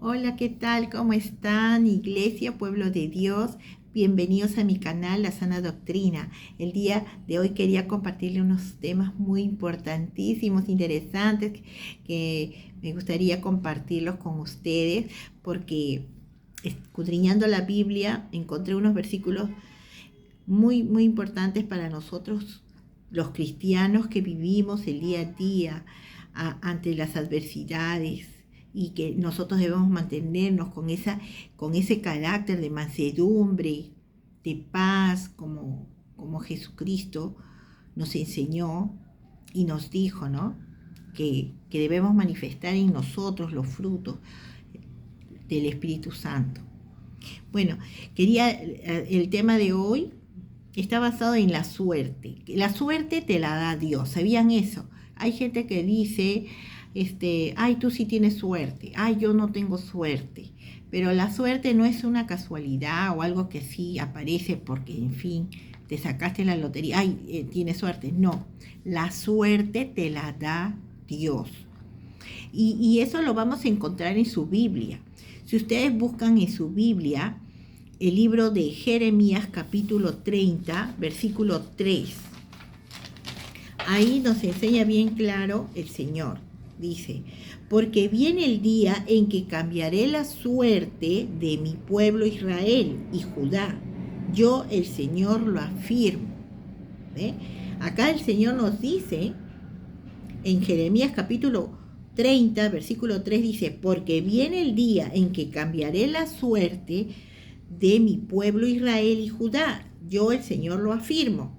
Hola, ¿qué tal? ¿Cómo están? Iglesia, pueblo de Dios. Bienvenidos a mi canal, La Sana Doctrina. El día de hoy quería compartirle unos temas muy importantísimos, interesantes, que me gustaría compartirlos con ustedes, porque escudriñando la Biblia encontré unos versículos muy importantes para nosotros, los cristianos que vivimos el día a día ante las adversidades, y que nosotros debemos mantenernos con ese carácter de mansedumbre, de paz, como Jesucristo nos enseñó y nos dijo, ¿no? Que debemos manifestar en nosotros los frutos del Espíritu Santo. Bueno, el tema de hoy está basado en la suerte. La suerte te la da Dios. ¿Sabían eso? Hay gente que dice, ay, tú sí tienes suerte, ay, yo no tengo suerte. Pero la suerte no es una casualidad o algo que sí aparece porque, en fin, te sacaste la lotería, ay, tienes suerte. No, la suerte te la da Dios. Y eso lo vamos a encontrar en su Biblia. Si ustedes buscan en su Biblia el libro de Jeremías capítulo 30, versículo 3, ahí nos enseña bien claro el Señor. Dice, porque viene el día en que cambiaré la suerte de mi pueblo Israel y Judá. Yo, el Señor, lo afirmo. ¿Ve? Acá el Señor nos dice, en Jeremías capítulo 30, versículo 3, dice, porque viene el día en que cambiaré la suerte de mi pueblo Israel y Judá. Yo, el Señor, lo afirmo.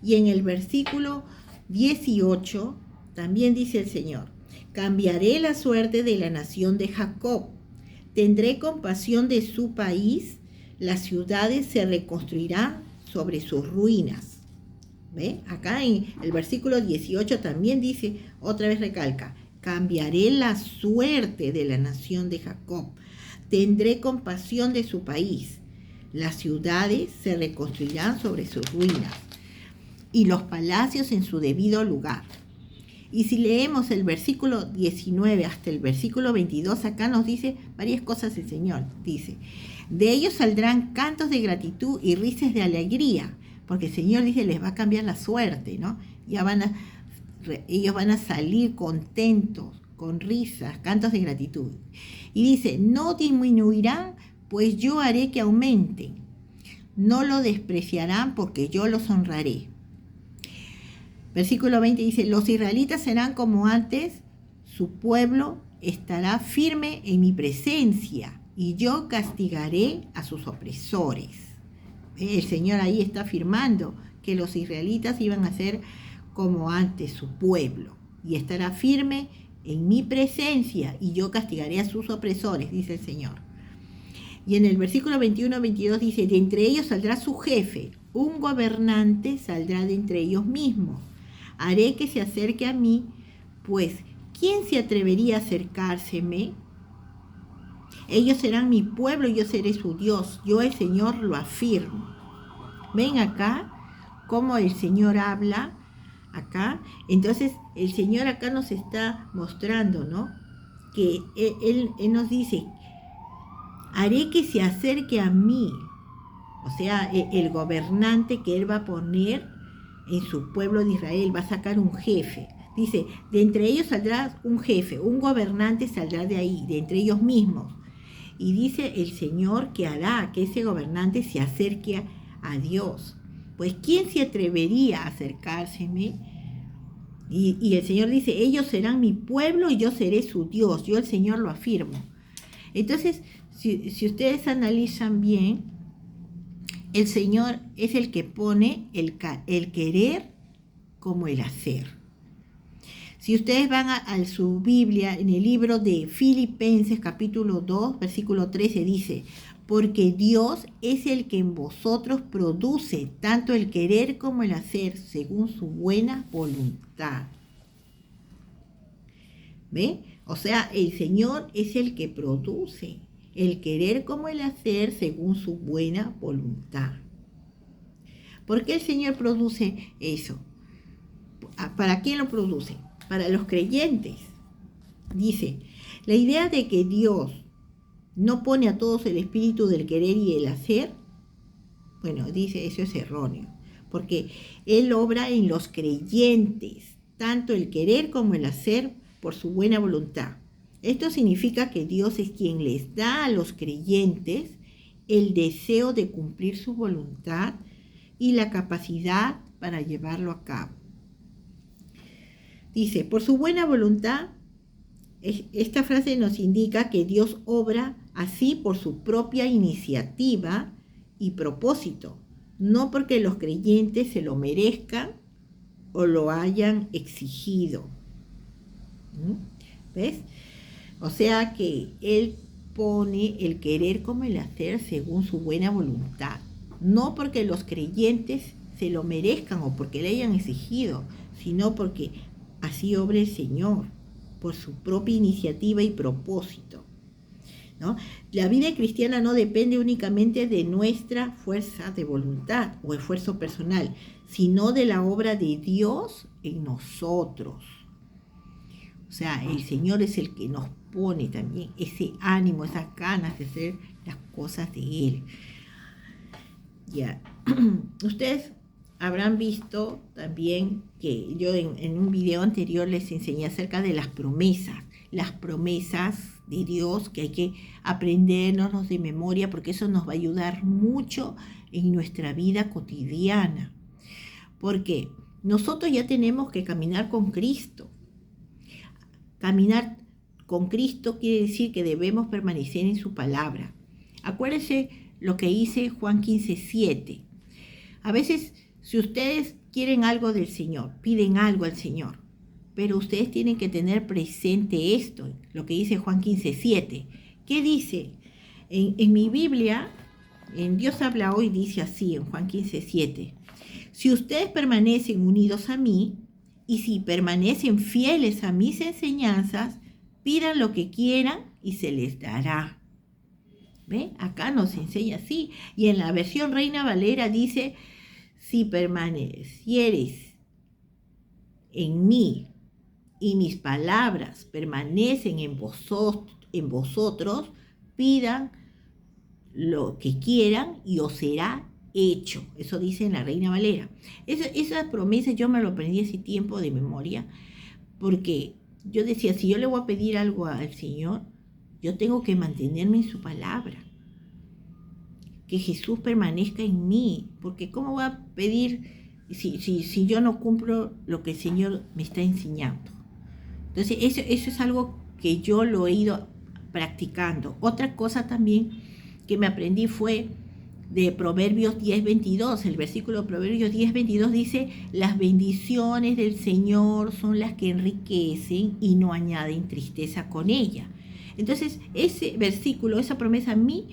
Y en el versículo 18 también dice el Señor, cambiaré la suerte de la nación de Jacob, tendré compasión de su país, las ciudades se reconstruirán sobre sus ruinas. ¿Ve? Acá en el versículo 18 también dice, otra vez recalca, cambiaré la suerte de la nación de Jacob, tendré compasión de su país, las ciudades se reconstruirán sobre sus ruinas y los palacios en su debido lugar. Y si leemos el versículo 19 hasta el versículo 22, acá nos dice varias cosas el Señor. Dice, de ellos saldrán cantos de gratitud y risas de alegría, porque el Señor dice, les va a cambiar la suerte, ¿no? Ellos van a salir contentos, con risas, cantos de gratitud. Y dice, no disminuirán, pues yo haré que aumenten. No lo despreciarán, porque yo los honraré. Versículo 20 dice, los israelitas serán como antes, su pueblo estará firme en mi presencia, y yo castigaré a sus opresores. El Señor ahí está afirmando que los israelitas iban a ser como antes su pueblo, y estará firme en mi presencia, y yo castigaré a sus opresores, dice el Señor. Y en el versículo 21-22 dice, de entre ellos saldrá su jefe, un gobernante saldrá de entre ellos mismos. Haré que se acerque a mí, pues, ¿quién se atrevería a acercárseme? Ellos serán mi pueblo y yo seré su Dios. Yo, el Señor, lo afirmo. ¿Ven acá cómo el Señor habla? Acá. Entonces, el Señor acá nos está mostrando, ¿no? Que Él nos dice, haré que se acerque a mí. O sea, el gobernante que Él va a poner en su pueblo de Israel, va a sacar un jefe. Dice, de entre ellos saldrá un jefe, un gobernante saldrá de ahí, de entre ellos mismos. Y dice el Señor que hará que ese gobernante se acerque a Dios. Pues ¿quién se atrevería a acercárseme? Y el Señor dice, ellos serán mi pueblo y yo seré su Dios. Yo, el Señor, lo afirmo. Entonces, si ustedes analizan bien, el Señor es el que pone el querer como el hacer. Si ustedes van a su Biblia, en el libro de Filipenses capítulo 2, versículo 13, dice, porque Dios es el que en vosotros produce tanto el querer como el hacer según su buena voluntad. ¿Ve? O sea, el Señor es el que produce el querer como el hacer según su buena voluntad. ¿Por qué el Señor produce eso? ¿Para quién lo produce? Para los creyentes. Dice, la idea de que Dios no pone a todos el espíritu del querer y el hacer, bueno, dice, eso es erróneo, porque Él obra en los creyentes, tanto el querer como el hacer por su buena voluntad. Esto significa que Dios es quien les da a los creyentes el deseo de cumplir su voluntad y la capacidad para llevarlo a cabo. Dice, por su buena voluntad, esta frase nos indica que Dios obra así por su propia iniciativa y propósito, no porque los creyentes se lo merezcan o lo hayan exigido. ¿Ves? O sea que Él pone el querer como el hacer según su buena voluntad, no porque los creyentes se lo merezcan o porque le hayan exigido, sino porque así obra el Señor, por su propia iniciativa y propósito, ¿no? La vida cristiana no depende únicamente de nuestra fuerza de voluntad o esfuerzo personal, sino de la obra de Dios en nosotros. O sea, el Señor es el que nos pone también ese ánimo, esas ganas de hacer las cosas de Él. Ya. Ustedes habrán visto también que yo en un video anterior les enseñé acerca de las promesas de Dios, que hay que aprendernos de memoria, porque eso nos va a ayudar mucho en nuestra vida cotidiana. Porque nosotros ya tenemos que caminar con Cristo. Caminar con Cristo quiere decir que debemos permanecer en su palabra. Acuérdense lo que dice Juan 15:7. A veces, si ustedes quieren algo del Señor, piden algo al Señor, pero ustedes tienen que tener presente esto, lo que dice Juan 15:7. ¿Qué dice? En mi Biblia, en Dios habla hoy, dice así en Juan 15:7. Si ustedes permanecen unidos a mí, y si permanecen fieles a mis enseñanzas, pidan lo que quieran y se les dará. ¿Ve? Acá nos enseña así. Y en la versión Reina Valera dice, si permanecieres en mí y mis palabras permanecen en vosotros, pidan lo que quieran y os será hecho. Eso dice en la Reina Valera. Esa promesa yo me lo aprendí hace tiempo de memoria, porque yo decía, si yo le voy a pedir algo al Señor, yo tengo que mantenerme en su palabra, que Jesús permanezca en mí, porque ¿cómo voy a pedir si yo no cumplo lo que el Señor me está enseñando? Entonces eso es algo que yo lo he ido practicando. Otra cosa también que me aprendí fue de Proverbios 10:22. El versículo de Proverbios 10:22 dice, las bendiciones del Señor son las que enriquecen y no añaden tristeza con ella. Entonces ese versículo, esa promesa a mí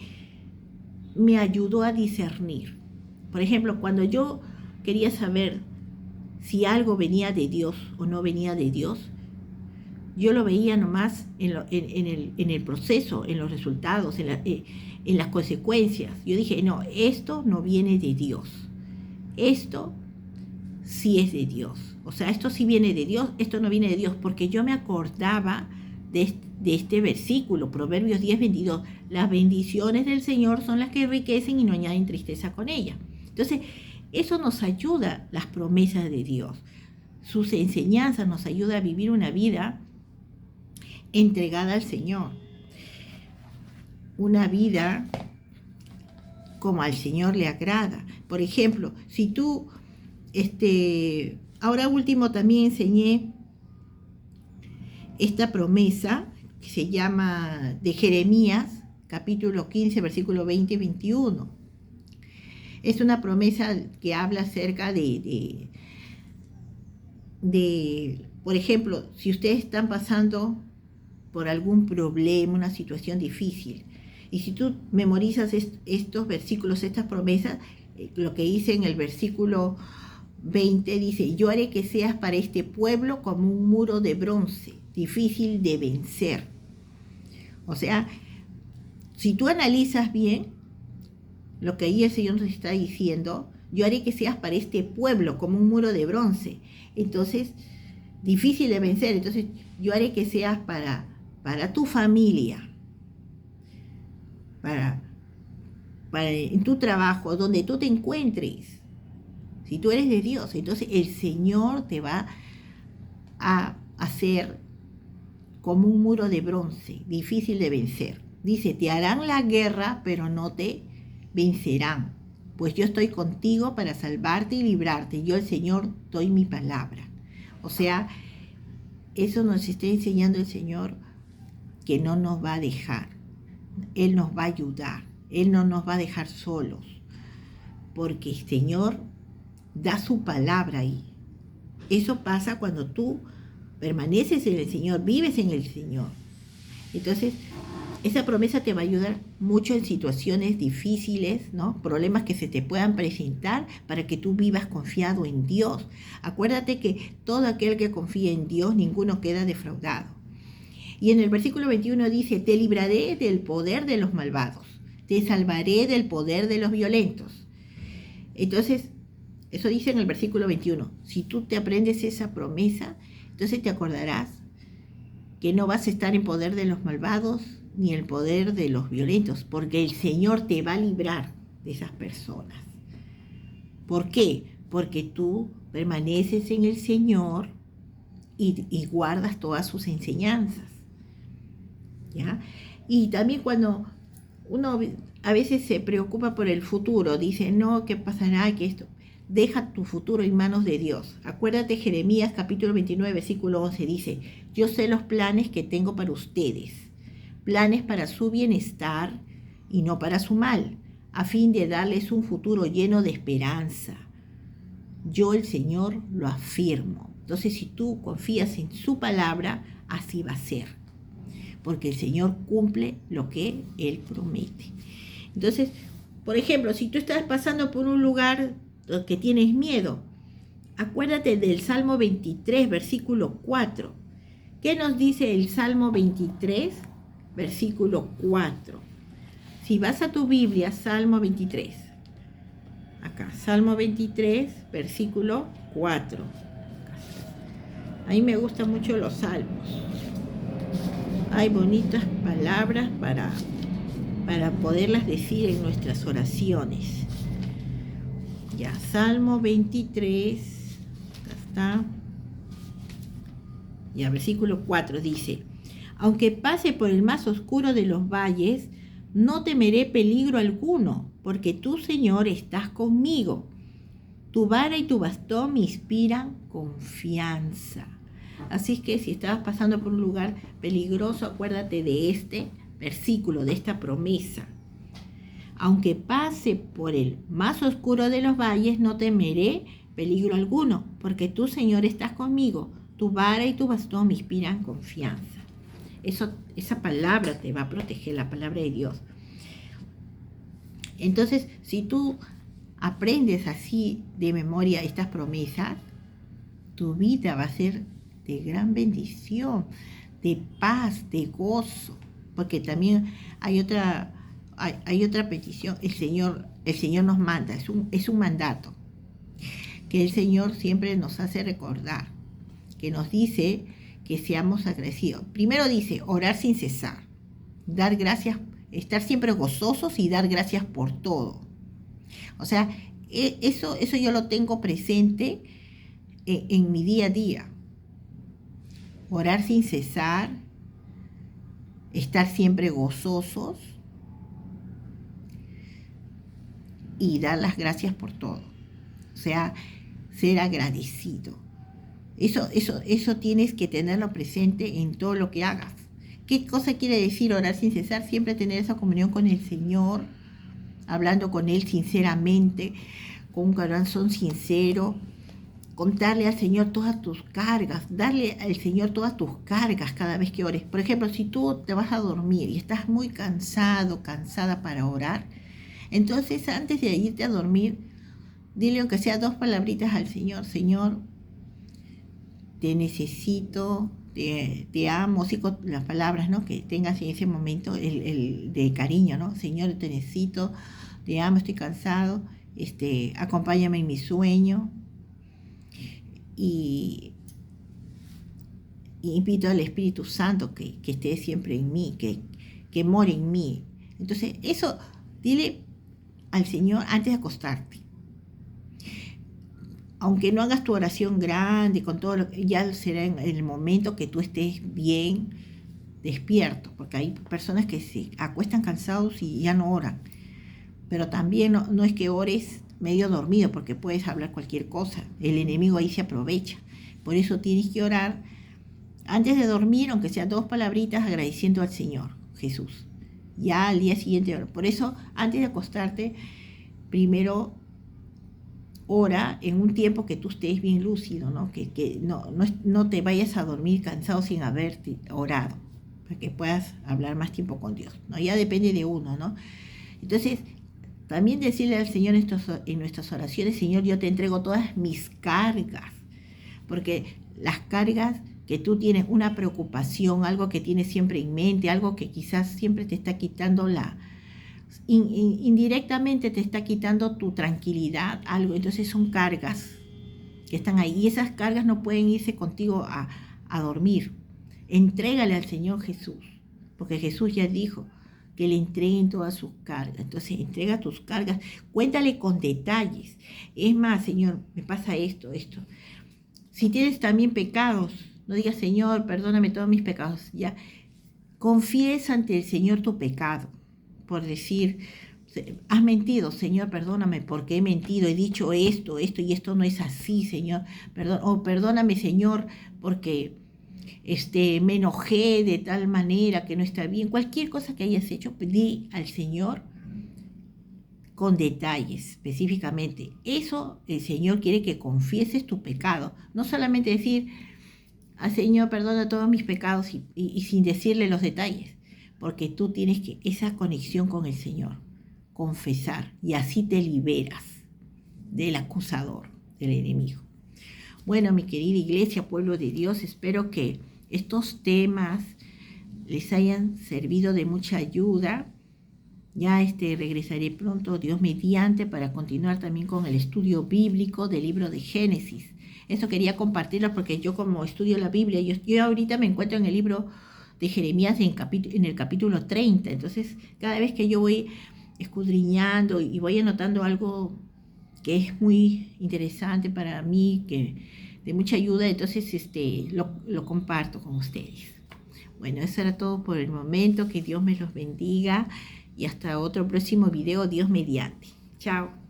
me ayudó a discernir. Por ejemplo, cuando yo quería saber si algo venía de Dios o no venía de Dios, yo lo veía nomás en el proceso, en los resultados, en las consecuencias. Yo dije, no, esto no viene de Dios. Esto sí es de Dios. O sea, esto sí viene de Dios, esto no viene de Dios, porque yo me acordaba de este versículo, Proverbios 10:22. Las bendiciones del Señor son las que enriquecen y no añaden tristeza con ella. Entonces, eso nos ayuda, las promesas de Dios. Sus enseñanzas nos ayudan a vivir una vida entregada al Señor. Una vida como al Señor le agrada. Por ejemplo, si tú, ahora último también enseñé esta promesa que se llama de Jeremías, capítulo 15, versículo 20 y 21. Es una promesa que habla acerca de, por ejemplo, si ustedes están pasando por algún problema, una situación difícil, y si tú memorizas estos versículos, estas promesas, lo que dice en el versículo 20, dice, yo haré que seas para este pueblo como un muro de bronce, difícil de vencer. O sea, si tú analizas bien lo que ahí el Señor nos está diciendo, yo haré que seas para este pueblo como un muro de bronce. Entonces, difícil de vencer. Entonces, yo haré que seas para tu familia para, para en tu trabajo, donde tú te encuentres. Si tú eres de Dios, entonces el Señor te va a hacer como un muro de bronce, difícil de vencer. Dice, te harán la guerra, pero no te vencerán, pues yo estoy contigo para salvarte y librarte. Yo, el Señor, doy mi palabra. O sea, eso nos está enseñando el Señor, que no nos va a dejar. Él nos va a ayudar. Él no nos va a dejar solos, porque el Señor da su palabra ahí. Eso pasa cuando tú permaneces en el Señor, vives en el Señor. Entonces, esa promesa te va a ayudar mucho en situaciones difíciles, ¿no? Problemas que se te puedan presentar, para que tú vivas confiado en Dios. Acuérdate que todo aquel que confía en Dios, ninguno queda defraudado. Y en el versículo 21 dice, te libraré del poder de los malvados, te salvaré del poder de los violentos. Entonces, eso dice en el versículo 21. Si tú te aprendes esa promesa, entonces te acordarás que no vas a estar en poder de los malvados ni en el poder de los violentos, porque el Señor te va a librar de esas personas. ¿Por qué? Porque tú permaneces en el Señor y guardas todas sus enseñanzas, ¿ya? Y también cuando uno a veces se preocupa por el futuro, dice, no, ¿qué pasará? Que esto... Deja tu futuro en manos de Dios. Acuérdate, Jeremías capítulo 29, versículo 11 dice, yo sé los planes que tengo para ustedes, planes para su bienestar y no para su mal, a fin de darles un futuro lleno de esperanza. Yo, el Señor, lo afirmo. Entonces, si tú confías en su palabra, así va a ser, porque el Señor cumple lo que Él promete. Entonces, por ejemplo, si tú estás pasando por un lugar que tienes miedo, acuérdate del Salmo 23, versículo 4. ¿Qué nos dice el Salmo 23, versículo 4? Si vas a tu Biblia, Salmo 23. Acá, Salmo 23, versículo 4. A mí me gustan mucho los salmos. Hay bonitas palabras para poderlas decir en nuestras oraciones. Ya, Salmo 23, acá está. Ya, versículo 4 dice, aunque pase por el más oscuro de los valles, no temeré peligro alguno, porque tú, Señor, estás conmigo. Tu vara y tu bastón me inspiran confianza. Así es que si estabas pasando por un lugar peligroso, acuérdate de este versículo, de esta promesa. Aunque pase por el más oscuro de los valles, no temeré peligro alguno, porque tú, Señor, estás conmigo. Tu vara y tu bastón me inspiran confianza. Esa palabra te va a proteger, la palabra de Dios. Entonces, si tú aprendes así de memoria estas promesas, tu vida va a ser de gran bendición, de paz, de gozo, porque también hay otra petición. El Señor nos manda, es un mandato que el Señor siempre nos hace recordar, que nos dice que seamos agradecidos. Primero dice, orar sin cesar, dar gracias, estar siempre gozosos y dar gracias por todo. O sea, eso yo lo tengo presente en mi día a día. Orar sin cesar, estar siempre gozosos y dar las gracias por todo. O sea, ser agradecido. Eso tienes que tenerlo presente en todo lo que hagas. ¿Qué cosa quiere decir orar sin cesar? Siempre tener esa comunión con el Señor, hablando con Él sinceramente, con un corazón sincero, contarle al Señor todas tus cargas, darle al Señor todas tus cargas cada vez que ores. Por ejemplo, si tú te vas a dormir y estás muy cansado, cansada para orar, entonces antes de irte a dormir, dile aunque sea 2 palabritas al Señor. Señor, te necesito, te amo, así con las palabras, ¿no?, que tengas en ese momento el de cariño, ¿no? Señor, te necesito, te amo, estoy cansado, acompáñame en mi sueño. Y invito al Espíritu Santo que esté siempre en mí, que more en mí. Entonces, eso dile al Señor antes de acostarte. Aunque no hagas tu oración grande, con todo ya será en el momento que tú estés bien despierto, porque hay personas que se acuestan cansados y ya no oran. Pero también no es que ores medio dormido, porque puedes hablar cualquier cosa. El enemigo ahí se aprovecha. Por eso tienes que orar antes de dormir, aunque sean 2 palabritas, agradeciendo al Señor Jesús. Ya al día siguiente, por eso antes de acostarte, primero ora en un tiempo que tú estés bien lúcido, ¿no? Que no te vayas a dormir cansado sin haberte orado, para que puedas hablar más tiempo con Dios, ¿no? Ya depende de uno, ¿no? Entonces, también decirle al Señor en nuestras oraciones: Señor, yo te entrego todas mis cargas, porque las cargas que tú tienes, una preocupación, algo que tienes siempre en mente, algo que quizás siempre te está quitando indirectamente te está quitando tu tranquilidad, algo. Entonces son cargas que están ahí, y esas cargas no pueden irse contigo a dormir. Entrégale al Señor Jesús, porque Jesús ya dijo que le entreguen todas sus cargas. Entonces entrega tus cargas, cuéntale con detalles. Es más: Señor, me pasa esto. Si tienes también pecados, no digas: Señor, perdóname todos mis pecados. Ya, confiesa ante el Señor tu pecado. Por decir: has mentido, Señor, perdóname porque he mentido, he dicho esto y esto no es así, Señor. Perdóname, Señor, porque me enojé de tal manera que no está bien. Cualquier cosa que hayas hecho, pedí al Señor con detalles, específicamente. Eso el Señor quiere, que confieses tu pecado. No solamente decir: Señor, perdona todos mis pecados, y sin decirle los detalles, porque tú tienes que esa conexión con el Señor, confesar, y así te liberas del acusador, del enemigo. Bueno, mi querida iglesia, pueblo de Dios, espero que estos temas les hayan servido de mucha ayuda. Ya regresaré pronto, Dios mediante, para continuar también con el estudio bíblico del libro de Génesis. Eso quería compartirlo porque yo, como estudio la Biblia, yo ahorita me encuentro en el libro de Jeremías en el capítulo 30. Entonces, cada vez que yo voy escudriñando y voy anotando algo que es muy interesante para mí, que de mucha ayuda, entonces lo comparto con ustedes. Bueno, eso era todo por el momento. Que Dios me los bendiga y hasta otro próximo video, Dios mediante. Chao.